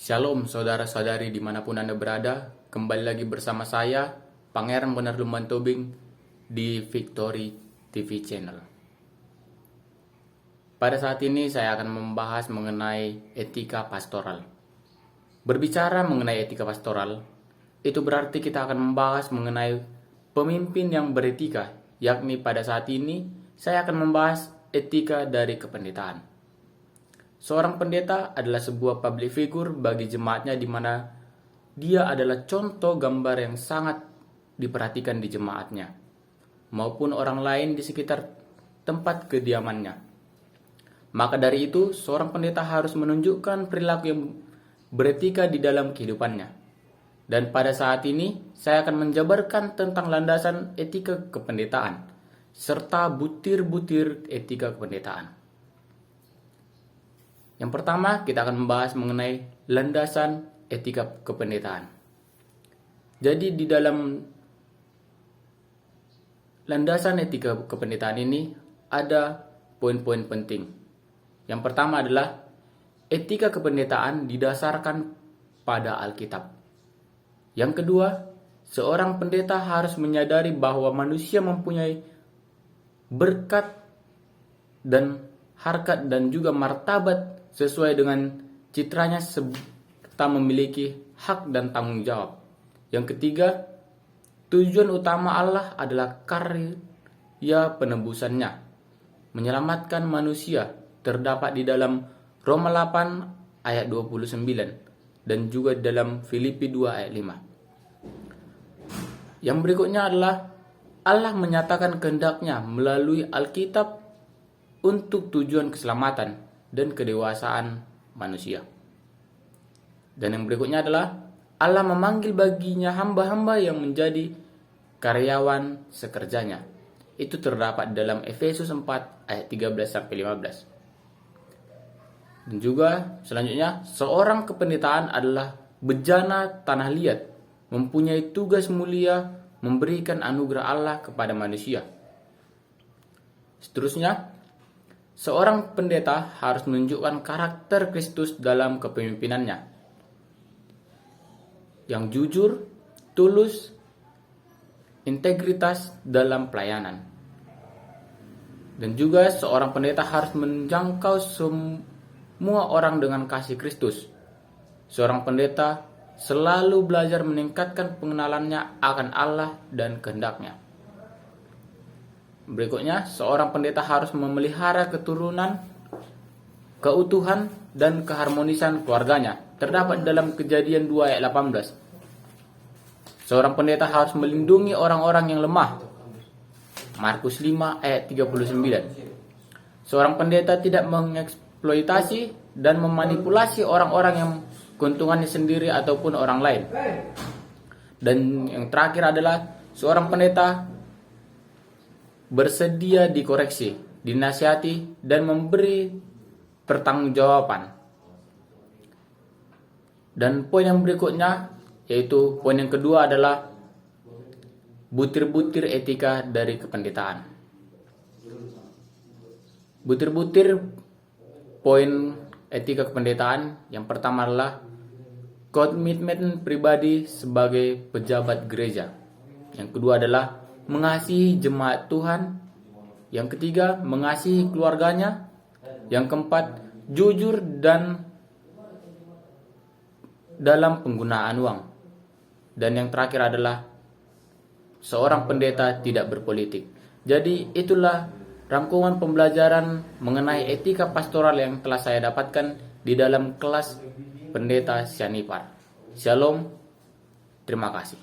Shalom saudara-saudari dimanapun Anda berada. Kembali lagi bersama saya, Pangeran Benar Lumban Tobing di Victory TV Channel. Pada saat ini saya akan membahas mengenai etika pastoral. Berbicara mengenai etika pastoral, itu berarti kita akan membahas mengenai pemimpin yang beretika, yakni pada saat ini saya akan membahas etika dari kependetaan. Seorang pendeta adalah sebuah public figure bagi jemaatnya di mana dia adalah contoh gambar yang sangat diperhatikan di jemaatnya maupun orang lain di sekitar tempat kediamannya. Maka dari itu, seorang pendeta harus menunjukkan perilaku yang beretika di dalam kehidupannya. Dan pada saat ini, saya akan menjabarkan tentang landasan etika kependetaan serta butir-butir etika kependetaan. Yang pertama, kita akan membahas mengenai landasan etika kependetaan. Jadi di dalam landasan etika kependetaan ini ada poin-poin penting. Yang pertama adalah etika kependetaan didasarkan pada Alkitab. Yang kedua, seorang pendeta harus menyadari bahwa manusia mempunyai berkat dan harkat dan juga martabat sesuai dengan citranya serta memiliki hak dan tanggung jawab. Yang ketiga, tujuan utama Allah adalah karya penebusannya, menyelamatkan manusia, terdapat di dalam Roma 8 ayat 29 dan juga dalam Filipi 2 ayat 5. Yang berikutnya adalah Allah menyatakan kehendaknya melalui Alkitab untuk tujuan keselamatan dan kedewasaan manusia. Dan yang berikutnya adalah Allah memanggil baginya hamba-hamba yang menjadi karyawan sekerjanya. Itu terdapat dalam Efesus 4 ayat 13-15. Dan juga selanjutnya, seorang kependetaan adalah bejana tanah liat, mempunyai tugas mulia memberikan anugerah Allah kepada manusia. Seterusnya, seorang pendeta harus menunjukkan karakter Kristus dalam kepemimpinannya, yang jujur, tulus, integritas dalam pelayanan. Dan juga seorang pendeta harus menjangkau semua orang dengan kasih Kristus. Seorang pendeta selalu belajar meningkatkan pengenalannya akan Allah dan kehendaknya. Berikutnya, seorang pendeta harus memelihara keturunan, keutuhan, dan keharmonisan keluarganya. Terdapat dalam Kejadian 2 ayat 18. Seorang pendeta harus melindungi orang-orang yang lemah. Markus 5 ayat 39. Seorang pendeta tidak mengeksploitasi dan memanipulasi orang-orang yang keuntungannya sendiri ataupun orang lain. Dan yang terakhir adalah seorang pendeta bersedia dikoreksi, dinasihati, dan memberi pertanggungjawaban. Dan poin yang berikutnya, yaitu poin yang kedua adalah butir-butir etika dari kependetaan. Butir-butir poin etika kependetaan yang pertama adalah komitmen pribadi sebagai pejabat gereja. Yang kedua adalah mengasihi jemaat Tuhan. Yang ketiga, mengasihi keluarganya. Yang keempat, jujur dan dalam penggunaan uang. Dan yang terakhir adalah seorang pendeta tidak berpolitik. Jadi itulah rangkuman pembelajaran mengenai etika pastoral yang telah saya dapatkan di dalam kelas pendeta Sianipar. Shalom, terima kasih.